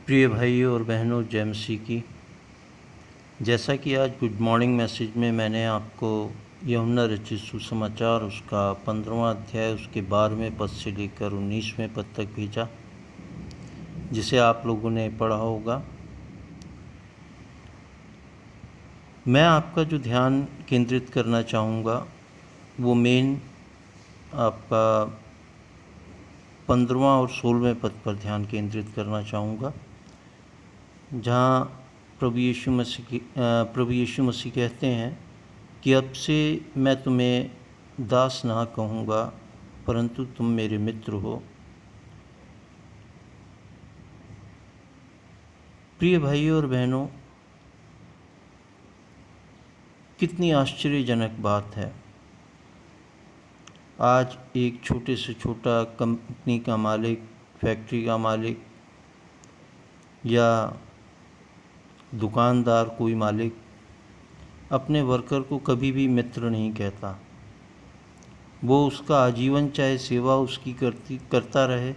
प्रिय भाइयों और बहनों, जय मसीह की। जैसा कि आज गुड मॉर्निंग मैसेज में मैंने आपको यूहन्ना रचित सुसमाचार उसका 15वां अध्याय उसके 12वें पद से लेकर 19वें पद तक भेजा, जिसे आप लोगों ने पढ़ा होगा। मैं आपका जो ध्यान केंद्रित करना चाहूँगा वो मेन आपका 15वां और 16वें पद पर ध्यान केंद्रित करना चाहूँगा, जहाँ प्रभु यीशु मसीह कहते हैं कि अब से मैं तुम्हें दास ना कहूँगा, परंतु तुम मेरे मित्र हो। प्रिय भाइयों और बहनों, कितनी आश्चर्यजनक बात है। आज एक छोटे से छोटा कंपनी का मालिक, फैक्ट्री का मालिक या दुकानदार, कोई मालिक अपने वर्कर को कभी भी मित्र नहीं कहता। वो उसका आजीवन चाहे सेवा उसकी करता रहे,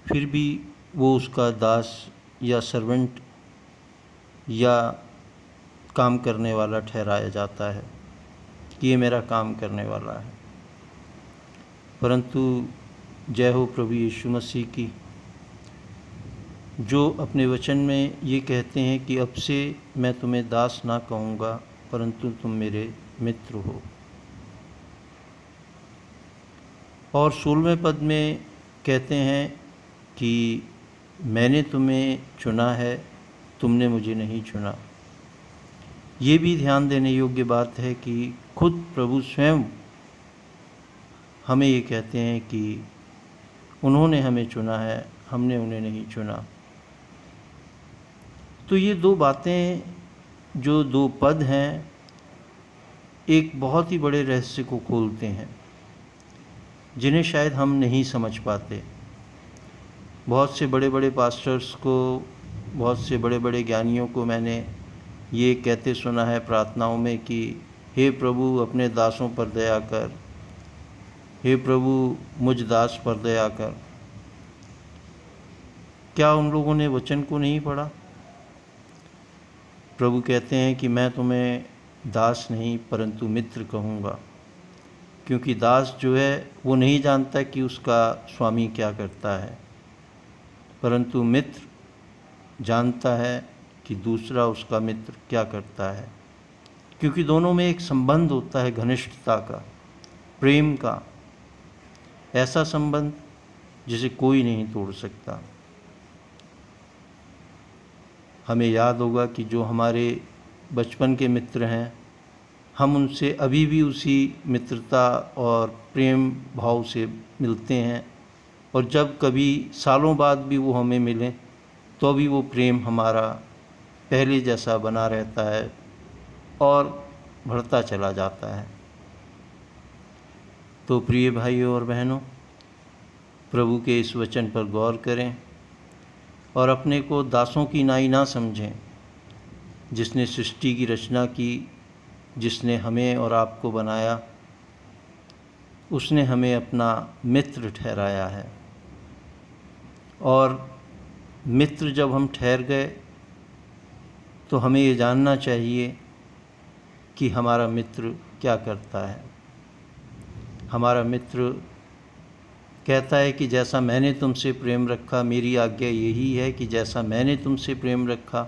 फिर भी वो उसका दास या सर्वेंट या काम करने वाला ठहराया जाता है कि ये मेरा काम करने वाला है। परंतु जय हो प्रभु यीशु मसीह की, जो अपने वचन में ये कहते हैं कि अब से मैं तुम्हें दास ना कहूँगा, परंतु तुम मेरे मित्र हो। और 16वें पद में कहते हैं कि मैंने तुम्हें चुना है, तुमने मुझे नहीं चुना। ये भी ध्यान देने योग्य बात है कि खुद प्रभु स्वयं हमें ये कहते हैं कि उन्होंने हमें चुना है, हमने उन्हें नहीं चुना। तो ये दो बातें, जो दो पद हैं, एक बहुत ही बड़े रहस्य को खोलते हैं, जिन्हें शायद हम नहीं समझ पाते। बहुत से बड़े बड़े पास्टर्स को, बहुत से बड़े बड़े ज्ञानियों को मैंने ये कहते सुना है प्रार्थनाओं में कि हे प्रभु अपने दासों पर दया कर, हे प्रभु मुझ दास पर दया कर। क्या उन लोगों ने वचन को नहीं पढ़ा? प्रभु कहते हैं कि मैं तुम्हें दास नहीं परंतु मित्र कहूँगा, क्योंकि दास जो है वो नहीं जानता कि उसका स्वामी क्या करता है, परंतु मित्र जानता है कि दूसरा उसका मित्र क्या करता है, क्योंकि दोनों में एक संबंध होता है, घनिष्ठता का, प्रेम का, ऐसा संबंध जिसे कोई नहीं तोड़ सकता। हमें याद होगा कि जो हमारे बचपन के मित्र हैं, हम उनसे अभी भी उसी मित्रता और प्रेम भाव से मिलते हैं, और जब कभी सालों बाद भी वो हमें मिलें तो भी वो प्रेम हमारा पहले जैसा बना रहता है और बढ़ता चला जाता है। तो प्रिय भाइयों और बहनों, प्रभु के इस वचन पर गौर करें और अपने को दासों की नाई ना समझें। जिसने सृष्टि की रचना की, जिसने हमें और आपको बनाया, उसने हमें अपना मित्र ठहराया है। और मित्र जब हम ठहर गए तो हमें ये जानना चाहिए कि हमारा मित्र क्या करता है। हमारा मित्र कहता है कि जैसा मैंने तुमसे प्रेम रखा, मेरी आज्ञा यही है कि जैसा मैंने तुमसे प्रेम रखा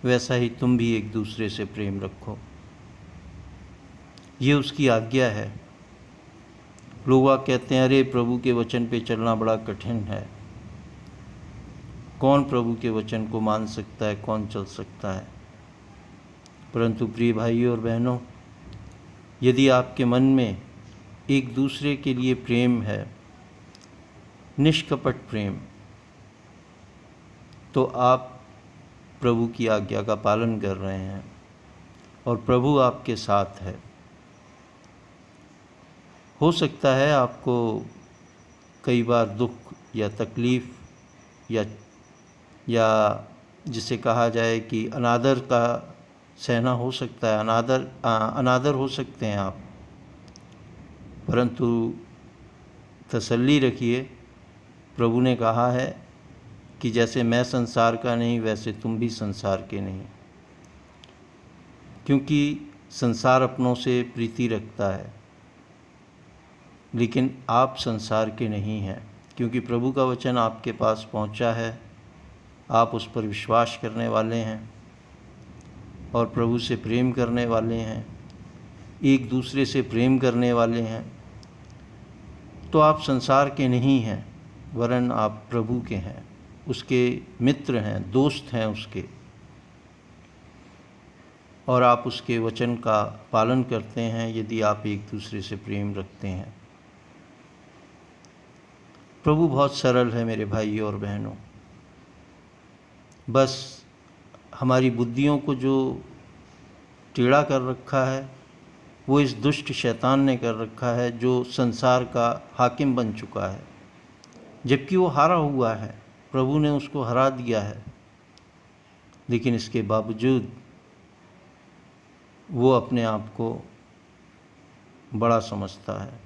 वैसा ही तुम भी एक दूसरे से प्रेम रखो। ये उसकी आज्ञा है। लोग कहते हैं अरे प्रभु के वचन पे चलना बड़ा कठिन है, कौन प्रभु के वचन को मान सकता है, कौन चल सकता है। परंतु प्रिय भाइयों और बहनों, यदि आपके मन में एक दूसरे के लिए प्रेम है, निष्कपट प्रेम, तो आप प्रभु की आज्ञा का पालन कर रहे हैं और प्रभु आपके साथ है। हो सकता है आपको कई बार दुख या तकलीफ़ या जिसे कहा जाए कि अनादर का सहना हो सकता है, अनादर हो सकते हैं आप, परंतु तसल्ली रखिए, प्रभु ने कहा है कि जैसे मैं संसार का नहीं वैसे तुम भी संसार के नहीं, क्योंकि संसार अपनों से प्रीति रखता है, लेकिन आप संसार के नहीं हैं, क्योंकि प्रभु का वचन आपके पास पहुंचा है, आप उस पर विश्वास करने वाले हैं और प्रभु से प्रेम करने वाले हैं, एक दूसरे से प्रेम करने वाले हैं, तो आप संसार के नहीं हैं, वरन आप प्रभु के हैं, उसके मित्र हैं, दोस्त हैं उसके, और आप उसके वचन का पालन करते हैं यदि आप एक दूसरे से प्रेम रखते हैं। प्रभु बहुत सरल है मेरे भाइयों और बहनों। बस हमारी बुद्धियों को जो टेढ़ा कर रखा है वो इस दुष्ट शैतान ने कर रखा है, जो संसार का हाकिम बन चुका है, जबकि वो हारा हुआ है, प्रभु ने उसको हरा दिया है, लेकिन इसके बावजूद वो अपने आप को बड़ा समझता है।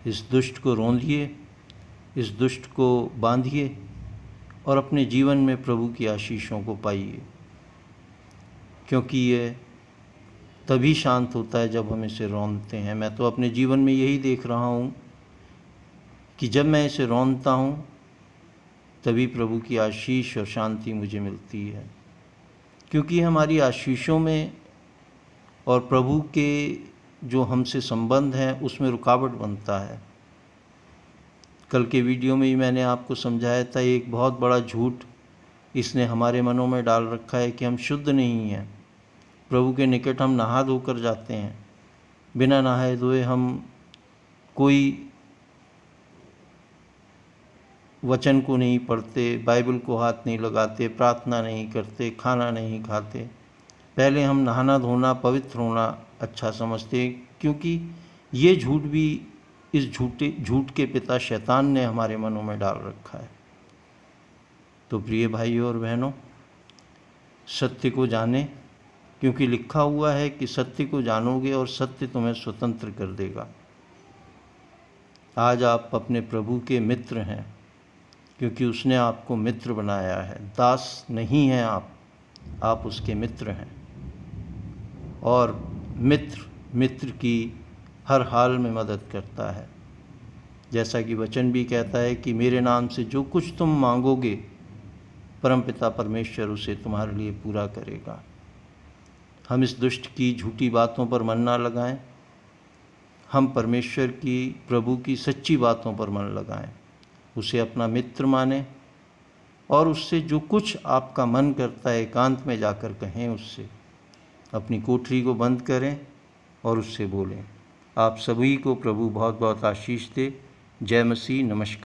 इस दुष्ट को रोंदिए, इस दुष्ट को बांधिए और अपने जीवन में प्रभु की आशीषों को पाइए, क्योंकि ये तभी शांत होता है जब हम इसे रौंदते हैं। मैं तो अपने जीवन में यही देख रहा हूँ कि जब मैं इसे रौंदता हूँ तभी प्रभु की आशीष और शांति मुझे मिलती है, क्योंकि हमारी आशीषों में और प्रभु के जो हमसे संबंध है उसमें रुकावट बनता है। कल के वीडियो में ही मैंने आपको समझाया था, एक बहुत बड़ा झूठ इसने हमारे मनों में डाल रखा है कि हम शुद्ध नहीं हैं। प्रभु के निकट हम नहा धोकर जाते हैं, बिना नहाए धोए हम कोई वचन को नहीं पढ़ते, बाइबल को हाथ नहीं लगाते, प्रार्थना नहीं करते, खाना नहीं खाते। पहले हम नहाना धोना, पवित्र होना अच्छा समझते, क्योंकि ये झूठ भी इस झूठ के पिता शैतान ने हमारे मनों में डाल रखा है। तो प्रिय भाइयों और बहनों, सत्य को जाने, क्योंकि लिखा हुआ है कि सत्य को जानोगे और सत्य तुम्हें स्वतंत्र कर देगा। आज आप अपने प्रभु के मित्र हैं, क्योंकि उसने आपको मित्र बनाया है। दास नहीं हैं आप उसके मित्र हैं। और मित्र की हर हाल में मदद करता है, जैसा कि वचन भी कहता है कि मेरे नाम से जो कुछ तुम मांगोगे परमपिता परमेश्वर उसे तुम्हारे लिए पूरा करेगा। हम इस दुष्ट की झूठी बातों पर मन ना लगाएं, हम परमेश्वर की, प्रभु की सच्ची बातों पर मन लगाएं, उसे अपना मित्र मानें और उससे जो कुछ आपका मन करता है एकांत में जाकर कहें उससे। अपनी कोठरी को बंद करें और उससे बोलें। आप सभी को प्रभु बहुत बहुत आशीष दे। जय मसीह। नमस्कार।